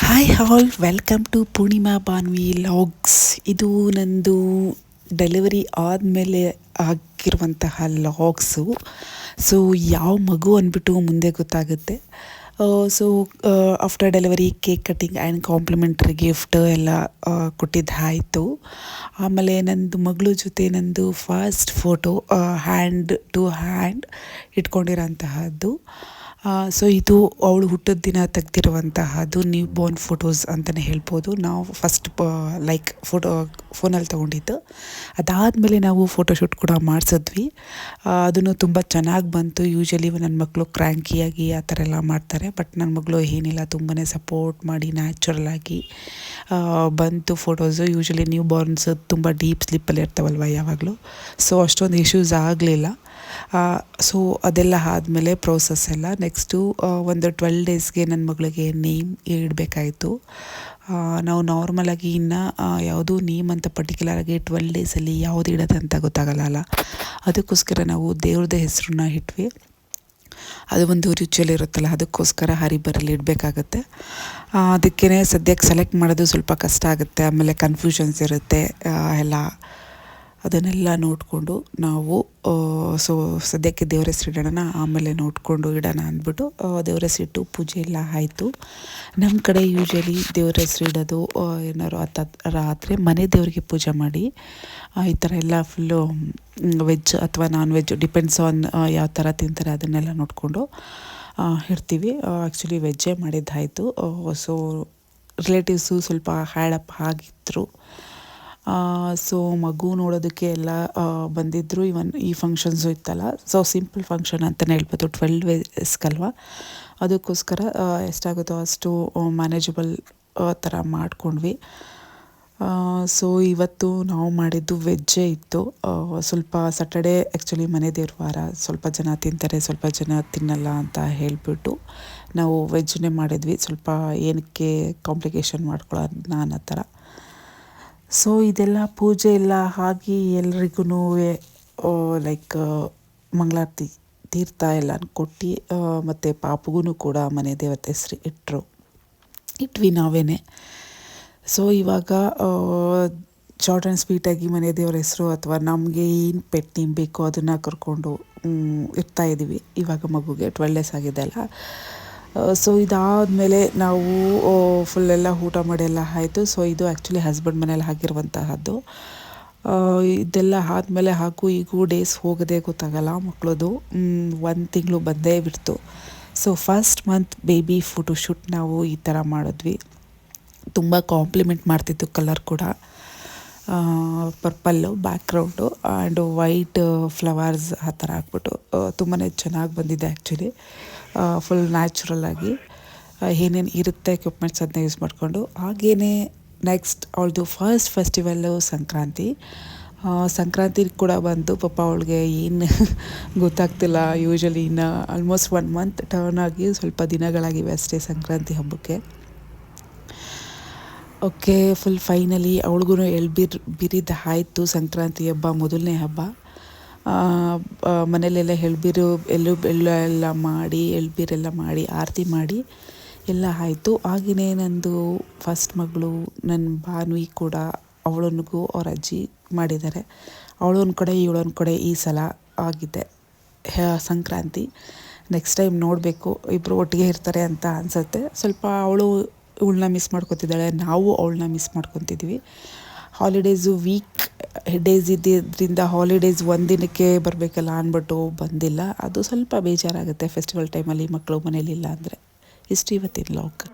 Hi all, welcome to Poornima Banvi logs. ಇದು ನಂದು delivery ಆದಮೇಲೆ ಆಗಿರುವಂತಹ ಲಾಗ್ಸು. ಸೊ ಯಾವ ಮಗು ಅಂದ್ಬಿಟ್ಟು ಮುಂದೆ ಗೊತ್ತಾಗುತ್ತೆ. So after delivery cake cutting and complimentary gift ಎಲ್ಲ ಕೊಟ್ಟಿದ್ದಾಯಿತು. ಆಮೇಲೆ ನಂದು ಮಗಳ ಜೊತೆ ನಂದು first photo hand to hand ಇಟ್ಕೊಂಡಿರೋಂತಹದ್ದು. ಸೊ ಇದು ಅವಳು ಹುಟ್ಟಿದ ದಿನ ತೆಗ್ದಿರುವಂತಹದ್ದು ನ್ಯೂ ಬೋರ್ನ್ ಫೋಟೋಸ್ ಅಂತಲೇ ಹೇಳ್ಬೋದು. ನಾವು ಫಸ್ಟ್ ಫೋನಲ್ಲಿ ತೊಗೊಂಡಿದ್ದು. ಅದಾದಮೇಲೆ ನಾವು ಫೋಟೋಶೂಟ್ ಕೂಡ ಮಾಡಿಸಿದ್ವಿ. ಅದನ್ನು ತುಂಬ ಚೆನ್ನಾಗಿ ಬಂತು. ಯೂಶ್ವಲಿ ನನ್ನ ಮಕ್ಕಳು ಕ್ರ್ಯಾಂಕಿಯಾಗಿ ಆ ಥರ ಎಲ್ಲ ಮಾಡ್ತಾರೆ, ಬಟ್ ನನ್ನ ಮಗಳು ಏನಿಲ್ಲ, ತುಂಬಾ ಸಪೋರ್ಟ್ ಮಾಡಿ ನ್ಯಾಚುರಲಾಗಿ ಬಂತು ಫೋಟೋಸು. ಯೂಶ್ವಲಿ ನ್ಯೂ ಬಾರ್ನ್ಸ್ ತುಂಬ ಡೀಪ್ ಸ್ಲೀಪಲ್ಲಿ ಇರ್ತಾವಲ್ವ ಯಾವಾಗಲೂ, ಸೊ ಅಷ್ಟೊಂದು ಇಶ್ಯೂಸ್ ಆಗಲಿಲ್ಲ. ಸೊ ಅದೆಲ್ಲ ಆದಮೇಲೆ ಪ್ರೋಸೆಸ್ ಎಲ್ಲ ನೆಕ್ಸ್ಟು ಒಂದು 12 ಡೇಸ್ಗೆ ನನ್ನ ಮಗಳಿಗೆ ನೇಮ್ ಇಡಬೇಕಾಯಿತು. ನಾವು ನಾರ್ಮಲಾಗಿ ಇನ್ನು ಯಾವುದೂ ನೇಮ್ ಅಂತ ಪರ್ಟಿಕ್ಯುಲರಾಗಿ 12 ಡೇಸಲ್ಲಿ ಯಾವುದು ಇಡೋದಂತ ಗೊತ್ತಾಗಲ್ಲ. ಅದಕ್ಕೋಸ್ಕರ ನಾವು ದೇವ್ರದ್ದೇ ಹೆಸರನ್ನ ಇಟ್ವಿ. ಅದು ಒಂದು ರಿಚುವಲ್ ಇರುತ್ತಲ್ಲ, ಅದಕ್ಕೋಸ್ಕರ ಹರಿಬರಲ್ಲಿ ಇಡಬೇಕಾಗತ್ತೆ. ಅದಕ್ಕೇ ಸದ್ಯಕ್ಕೆ ಸೆಲೆಕ್ಟ್ ಮಾಡೋದು ಸ್ವಲ್ಪ ಕಷ್ಟ ಆಗುತ್ತೆ. ಆಮೇಲೆ ಕನ್ಫ್ಯೂಷನ್ಸ್ ಇರುತ್ತೆ ಎಲ್ಲ. ಅದನ್ನೆಲ್ಲ ನೋಡಿಕೊಂಡು ನಾವು ಸೊ ಸದ್ಯಕ್ಕೆ ದೇವ್ರ ಹೆಸರು ಇಡೋಣ, ಆಮೇಲೆ ನೋಡಿಕೊಂಡು ಇಡೋಣ ಅಂದ್ಬಿಟ್ಟು ದೇವ್ರ ಹೆಸರಿಟ್ಟು ಪೂಜೆ ಎಲ್ಲ ಆಯಿತು. ನಮ್ಮ ಕಡೆ ಯೂಶ್ವಲಿ ದೇವ್ರ ಹೆಸರು ಇಡೋದು ಏನಾದ್ರು ರಾತ್ರಿ ಮನೆ ದೇವರಿಗೆ ಪೂಜೆ ಮಾಡಿ ಈ ಥರ ಎಲ್ಲ ಫುಲ್ಲು ವೆಜ್ ಅಥವಾ ನಾನ್ ವೆಜ್ ಡಿಪೆಂಡ್ಸ್ ಆನ್ ಯಾವ ಥರ ತಿಂತಾರೆ ಅದನ್ನೆಲ್ಲ ನೋಡಿಕೊಂಡು ಇಡ್ತೀವಿ. ಆ್ಯಕ್ಚುಲಿ ವೆಜ್ಜೇ ಮಾಡಿದ್ದಾಯಿತು. ಸೊ ರಿಲೇಟಿವ್ಸು ಸ್ವಲ್ಪ ಹ್ಯಾಡಪ್ ಆಗಿದ್ರು. ಸೊ ಮಗು ನೋಡೋದಕ್ಕೆ ಎಲ್ಲ ಬಂದಿದ್ದರು. ಇವನ್ ಈ ಫಂಕ್ಷನ್ಸು ಇತ್ತಲ್ಲ, ಸೊ ಸಿಂಪಲ್ ಫಂಕ್ಷನ್ ಅಂತಲೇ ಹೇಳ್ಬೋದು. 12 ಡೇಸ್ಗಲ್ವ, ಅದಕ್ಕೋಸ್ಕರ ಎಷ್ಟಾಗುತ್ತೋ ಅಷ್ಟು ಮ್ಯಾನೇಜಬಲ್ ಥರ ಮಾಡ್ಕೊಂಡ್ವಿ. ಸೊ ಇವತ್ತು ನಾವು ಮಾಡಿದ್ದು ವೆಜ್ಜೇ ಇತ್ತು. ಸ್ವಲ್ಪ ಸ್ಯಾಟರ್ಡೇ ಆ್ಯಕ್ಚುಲಿ ಮನೆ ದೇವ್ರ ವಾರ, ಸ್ವಲ್ಪ ಜನ ತಿಂತಾರೆ, ಸ್ವಲ್ಪ ಜನ ತಿನ್ನಲ್ಲ ಅಂತ ಹೇಳಿಬಿಟ್ಟು ನಾವು ವೆಜ್ನೇ ಮಾಡಿದ್ವಿ. ಸ್ವಲ್ಪ ಏನಕ್ಕೆ ಕಾಂಪ್ಲಿಕೇಶನ್ ಮಾಡ್ಕೊಳ್ಳೋದು ನಾನು ಆ ಥರ. ಸೊ ಇದೆಲ್ಲ ಪೂಜೆ ಎಲ್ಲ ಆಗಿ ಎಲ್ರಿಗೂ ಲೈಕ್ ಮಂಗಳಾರತಿ ತೀರ್ಥ ಎಲ್ಲ ಕೊಟ್ಟು ಮತ್ತು ಪಾಪಗೂ ಕೂಡ ಮನೆ ದೇವತೆ ಹೆಸರು ಇಟ್ವಿ ನಾವೇ. ಸೊ ಇವಾಗ ಶಾರ್ಟ್ ಆ್ಯಂಡ್ ಸ್ವೀಟಾಗಿ ಮನೆ ದೇವರ ಹೆಸರು ಅಥವಾ ನಮಗೆ ಏನು ಪೆಟ್ ನೇಮ್ ಬೇಕೋ ಅದನ್ನು ಕರ್ಕೊಂಡು ಇರ್ತಾಯಿದ್ದೀವಿ. ಇವಾಗ ಮಗುಗೆ 12 ಡೇಸ್ ಆಗಿದೆ ಅಲ್ಲ. ಸೊ ಇದಾದಮೇಲೆ ನಾವು ಫುಲ್ಲೆಲ್ಲ ಊಟ ಮಾಡಿ ಎಲ್ಲ ಆಯಿತು. ಸೊ ಇದು ಆ್ಯಕ್ಚುಲಿ ಹಸ್ಬೆಂಡ್ ಮನೇಲಿ ಆಗಿರುವಂತಹದ್ದು. ಇದೆಲ್ಲ ಆದಮೇಲೆ ಈಗೂ ಡೇಸ್ ಹೋಗೋದೇ ಗೊತ್ತಾಗಲ್ಲ ಮಕ್ಕಳದು. 1 ತಿಂಗಳು ಬಂದೇ ಬಿಡ್ತು. So first month baby photoshoot ನಾವು ಈ ಥರ ಮಾಡಿದ್ವಿ. ತುಂಬ ಕಾಂಪ್ಲಿಮೆಂಟ್ ಮಾಡ್ತಿತ್ತು ಕಲರ್ ಕೂಡ. Purple background and white flowers ಆ ಥರ ಹಾಕ್ಬಿಟ್ಟು ತುಂಬಾ ಚೆನ್ನಾಗಿ ಬಂದಿದೆ. ಆ್ಯಕ್ಚುಲಿ ಫುಲ್ ನ್ಯಾಚುರಲ್ಲಾಗಿ ಏನೇನು ಇರುತ್ತೆ ಎಕ್ವಿಪ್ಮೆಂಟ್ಸ್ ಅದನ್ನ ಯೂಸ್ ಮಾಡಿಕೊಂಡು. ಹಾಗೆಯೇ ನೆಕ್ಸ್ಟ್ ಅವಳದು ಫಸ್ಟ್ ಫೆಸ್ಟಿವಲ್ಲು ಸಂಕ್ರಾಂತಿ ಕೂಡ ಬಂದು ಪಾಪ ಅವಳಿಗೆ ಏನು ಗೊತ್ತಾಗ್ತಿಲ್ಲ. ಯೂಶ್ವಲಿ ಇನ್ನು ಆಲ್ಮೋಸ್ಟ್ 1 ಮಂತ್ ಟರ್ನ್ ಆಗಿ ಸ್ವಲ್ಪ ದಿನಗಳಾಗಿವೆ ಅಷ್ಟೇ ಸಂಕ್ರಾಂತಿ ಹಬ್ಬಕ್ಕೆ. ಓಕೆ, ಫುಲ್ ಫೈನಲಿ ಅವಳಿಗೂ ಬಿರಿದು ಆಯಿತು. ಸಂಕ್ರಾಂತಿ ಹಬ್ಬ ಮೊದಲನೇ ಹಬ್ಬ. ಮನೇಲೆಲ್ಲ ಎಳ್ಳೆಲ್ಲ ಮಾಡಿ ಎಳ್ಬೀರೆಲ್ಲ ಮಾಡಿ ಆರತಿ ಮಾಡಿ ಎಲ್ಲ ಆಯಿತು. ಹಾಗೆಯೇ ನಂದು ಫಸ್ಟ್ ಮಗಳು ನನ್ನ ಭಾನ್ವಿ ಕೂಡ ಅವಳನಿಗೂ ಅವ್ರ ಅಜ್ಜಿ ಮಾಡಿದ್ದಾರೆ. ಅವಳೊಂದು ಕಡೆ ಇವಳೊಂದು ಕಡೆ ಈ ಸಲ ಆಗಿದೆ ಸಂಕ್ರಾಂತಿ. ನೆಕ್ಸ್ಟ್ ಟೈಮ್ ನೋಡಬೇಕು, ಇಬ್ಬರು ಒಟ್ಟಿಗೆ ಇರ್ತಾರೆ ಅಂತ ಅನಿಸುತ್ತೆ. ಸ್ವಲ್ಪ ಅವಳು ಇವಳನ್ನ ಮಿಸ್ ಮಾಡ್ಕೊತಿದ್ದಾಳೆ, ನಾವು ಅವಳನ್ನ ಮಿಸ್ ಮಾಡ್ಕೊತಿದ್ವಿ. ಹಾಲಿಡೇಸು ವೀಕ್ ಡೇಸ್ ಇದ್ದಿದ್ದರಿಂದ ಹಾಲಿಡೇಸ್ ಒಂದಿನಕ್ಕೆ ಬರಬೇಕಲ್ಲ ಅಂದ್ಬಿಟ್ಟು ಬಂದಿಲ್ಲ. ಅದು ಸ್ವಲ್ಪ ಬೇಜಾರಾಗುತ್ತೆ ಫೆಸ್ಟಿವಲ್ ಟೈಮಲ್ಲಿ ಮಕ್ಕಳು ಮನೇಲಿಲ್ಲ ಅಂದರೆ. ಇಷ್ಟು ಇವತ್ತಿನ ಲಾಗ್.